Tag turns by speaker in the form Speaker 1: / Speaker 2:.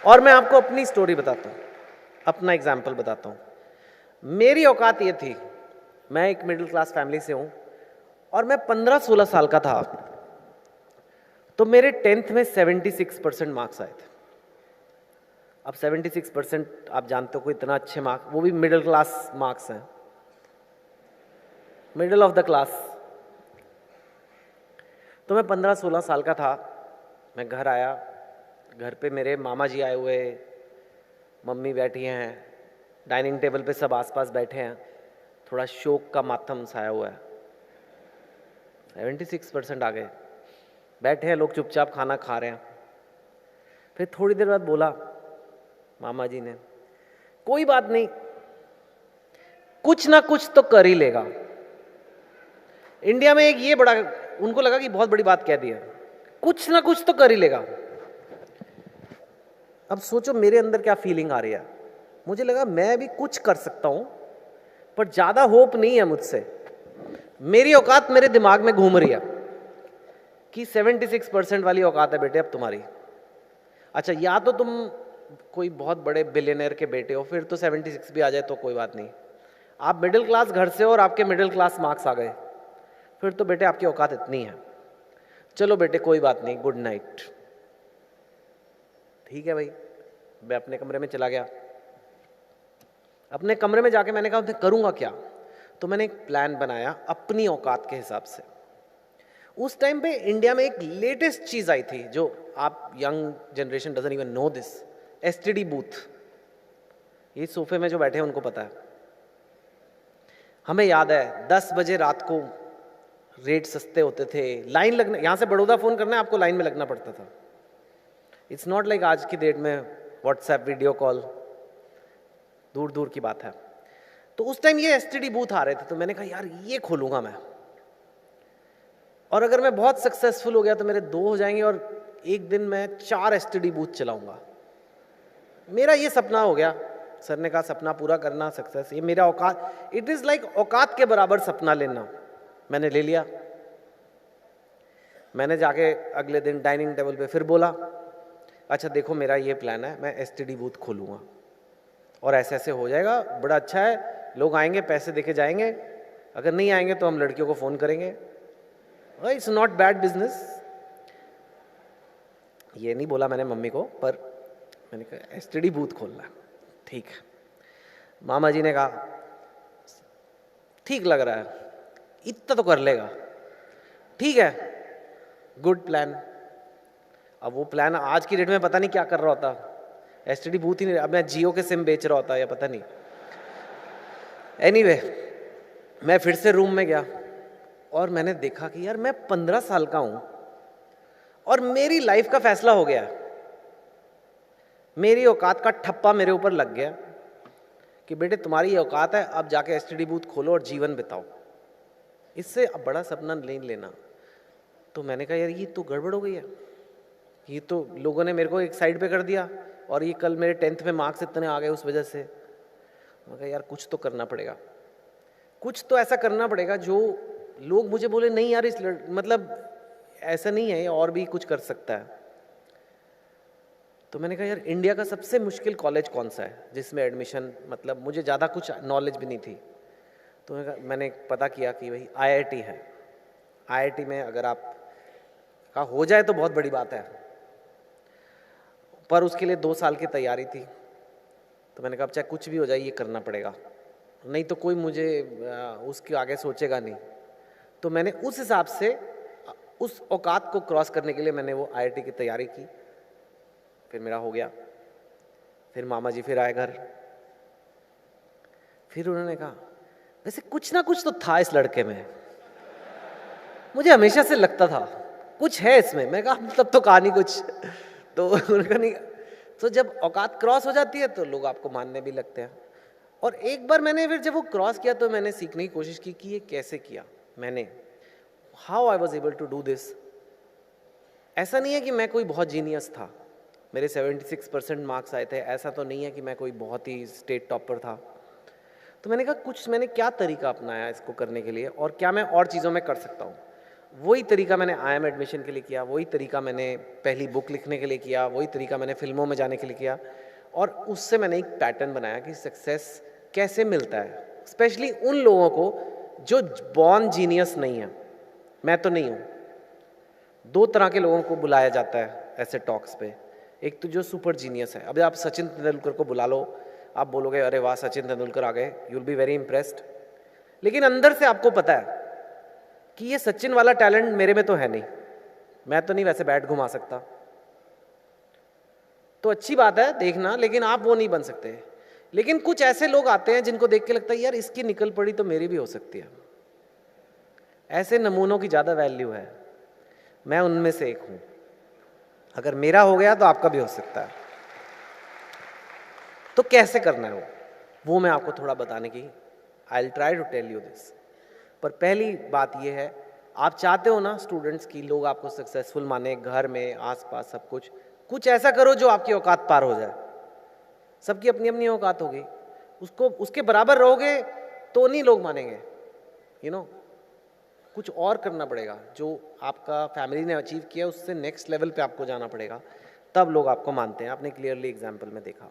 Speaker 1: और मैं आपको अपनी स्टोरी बताता हूँ, अपना एग्जाम्पल बताता हूँ। मेरी औकात ये थी, मैं एक मिडिल क्लास फैमिली से हूँ और मैं 15-16 साल का था तो मेरे 10th में 76% मार्क्स आए थे। अब 76% आप जानते हो कोई इतना अच्छे मार्क्स, वो भी मिडिल क्लास मार्क्स हैं, मिडिल ऑफ द क्लास। तो मैं 15-16 साल का था, मैं घर आया, घर पे मेरे मामा जी आए हुए, मम्मी बैठी हैं, डाइनिंग टेबल पे सब आसपास बैठे हैं, थोड़ा शोक का मातम छाया हुआ है। 76% आ गए, बैठे हैं लोग चुपचाप खाना खा रहे हैं। फिर थोड़ी देर बाद बोला मामा जी ने, कोई बात नहीं, कुछ ना कुछ तो कर ही लेगा। इंडिया में एक ये बड़ा, उनको लगा कि बहुत बड़ी बात कह दी है, कुछ ना कुछ तो कर ही लेगा। अब सोचो मेरे अंदर क्या फीलिंग आ रही है। मुझे लगा मैं भी कुछ कर सकता हूं, पर ज्यादा होप नहीं है मुझसे। मेरी औकात मेरे दिमाग में घूम रही है कि 76% वाली औकात है बेटे अब तुम्हारी। अच्छा, या तो तुम कोई बहुत बड़े बिलियनर के बेटे हो, फिर तो 76 भी आ जाए तो कोई बात नहीं। आप मिडिल क्लास घर से हो और आपके मिडिल क्लास मार्क्स आ गए, फिर तो बेटे आपकी औकात इतनी है। चलो बेटे कोई बात नहीं, गुड नाइट। ठीक है भाई, मैं अपने कमरे में चला गया। अपने कमरे में जाके मैंने कहा मैं करूंगा क्या। तो मैंने एक प्लान बनाया अपनी औकात के हिसाब से। उस टाइम पे इंडिया में एक लेटेस्ट चीज आई थी जो आप young generation doesn't even know this, STD booth. ये सोफे में जो बैठे हैं उनको पता है। हमें याद है 10 बजे रात को रेट सस्ते होते थे, लाइन लगना, यहां से बड़ौदा फोन करना है आपको लाइन में लगना पड़ता था। इट्स नॉट लाइक आज की डेट में व्हाट्सएप वीडियो कॉल, दूर दूर की बात है। तो उस टाइम ये एसटीडी बूथ आ रहे थे, तो मैंने कहा यार ये खोलूंगा मैं, और अगर मैं बहुत सक्सेसफुल हो गया तो मेरे 2 हो जाएंगे और एक दिन मैं 4 एसटीडी बूथ चलाऊंगा। मेरा ये सपना हो गया। सर ने कहा सपना पूरा करना, सक्सेस, ये मेरा औकात, इट इज लाइक औकात के बराबर सपना लेना। मैंने ले लिया। मैंने जाके अगले दिन डाइनिंग टेबल पे फिर बोला, अच्छा देखो मेरा ये प्लान है, मैं एसटीडी बूथ खोलूंगा और ऐसे ऐसे हो जाएगा, बड़ा अच्छा है, लोग आएंगे पैसे देके जाएंगे, अगर नहीं आएंगे तो हम लड़कियों को फ़ोन करेंगे, इट्स नॉट बैड बिजनेस। ये नहीं बोला मैंने मम्मी को, पर मैंने कहा एसटीडी बूथ खोलना, ठीक है। मामा जी ने कहा ठीक लग रहा है, इतना तो कर लेगा, ठीक है, गुड प्लान। अब वो प्लान आज की डेट में पता नहीं क्या कर रहा होता, एसटीडी बूथ ही नहीं, अब मैं जियो के सिम बेच रहा होता या पता नहीं। एनीवे, मैं फिर से रूम में गया और मैंने देखा कि यार मैं 15 साल का हूं और मेरी लाइफ का फैसला हो गया। मेरी औकात का ठप्पा मेरे ऊपर लग गया कि बेटे तुम्हारी ये औकात है, अब जाके एसटीडी बूथ खोलो और जीवन बिताओ, इससे अब बड़ा सपना नहीं लेना। तो मैंने कहा यार ये तो गड़बड़ हो गई है, ये तो लोगों ने मेरे को एक साइड पे कर दिया और ये कल मेरे 10th में मार्क्स इतने आ गए उस वजह से। मैं कहा यार कुछ तो करना पड़ेगा, कुछ तो ऐसा करना पड़ेगा जो लोग मुझे बोले नहीं यार इस मतलब ऐसा नहीं है, और भी कुछ कर सकता है। तो मैंने कहा यार इंडिया का सबसे मुश्किल कॉलेज कौन सा है जिसमें एडमिशन, मतलब मुझे ज़्यादा कुछ नॉलेज भी नहीं थी। तो मैंने पता किया कि भाई आईआईटी है। आईआईटी में अगर आप का हो जाए तो बहुत बड़ी बात है, पर उसके लिए 2 साल की तैयारी थी। तो मैंने कहा चाहे कुछ भी हो जाए ये करना पड़ेगा, नहीं तो कोई मुझे उसके आगे सोचेगा नहीं। तो मैंने उस हिसाब से उस औकात को क्रॉस करने के लिए मैंने वो आईआईटी की तैयारी की। फिर मेरा हो गया। फिर मामा जी फिर आए घर। फिर उन्होंने कहा वैसे कुछ ना कुछ तो था इस लड़के में, मुझे हमेशा से लगता था कुछ है इसमें। मैं कहा मतलब तो कहानी कुछ। तो उन्होंने कहा नहीं। तो जब औकात क्रॉस हो जाती है तो लोग आपको मानने भी लगते हैं। और एक बार मैंने फिर जब वो क्रॉस किया तो मैंने सीखने की कोशिश की कि ये कैसे किया मैंने, how I was able to do this. ऐसा नहीं है कि मैं कोई बहुत जीनियस था, मेरे 76% मार्क्स आए थे, ऐसा तो नहीं है कि मैं कोई बहुत ही स्टेट टॉपर था। तो मैंने कहा कुछ मैंने क्या तरीका अपनाया इसको करने के लिए और क्या मैं और चीज़ों में कर सकता हूँ। वही तरीका मैंने IIM एडमिशन के लिए किया, वही तरीका मैंने पहली बुक लिखने के लिए किया, वही तरीका मैंने फिल्मों में जाने के लिए किया, और उससे मैंने एक पैटर्न बनाया कि सक्सेस कैसे मिलता है, स्पेशली उन लोगों को जो बॉर्न जीनियस नहीं है। मैं तो नहीं हूँ। दो तरह के लोगों को बुलाया जाता है ऐसे टॉक्स पे। एक तो जो सुपर जीनियस है, अभी आप सचिन तेंदुलकर को बुला लो, आप बोलोगे अरे वाह सचिन तेंदुलकर आ गए, you will be very impressed, लेकिन अंदर से आपको पता है कि ये सचिन वाला टैलेंट मेरे में तो है नहीं, मैं तो नहीं वैसे बैट घुमा सकता। तो अच्छी बात है देखना, लेकिन आप वो नहीं बन सकते। लेकिन कुछ ऐसे लोग आते हैं जिनको देख के लगता है यार इसकी निकल पड़ी तो मेरी भी हो सकती है। ऐसे नमूनों की ज़्यादा वैल्यू है, मैं उनमें से एक हूँ। अगर मेरा हो गया तो आपका भी हो सकता है। तो कैसे करना है वो मैं आपको थोड़ा बताने की, I will try to tell you this. पर पहली बात ये है, आप चाहते हो ना स्टूडेंट्स की लोग आपको सक्सेसफुल माने, घर में आसपास सब कुछ ऐसा करो जो आपकी औकात पार हो जाए। सबकी अपनी अपनी औकात होगी, उसको उसके बराबर रहोगे तो नहीं लोग मानेंगे, यू नो। कुछ और करना पड़ेगा, जो आपका फैमिली ने अचीव किया उससे नेक्स्ट लेवल पे आपको जाना पड़ेगा, तब लोग आपको मानते हैं। आपने क्लियरली एग्जाम्पल में देखा।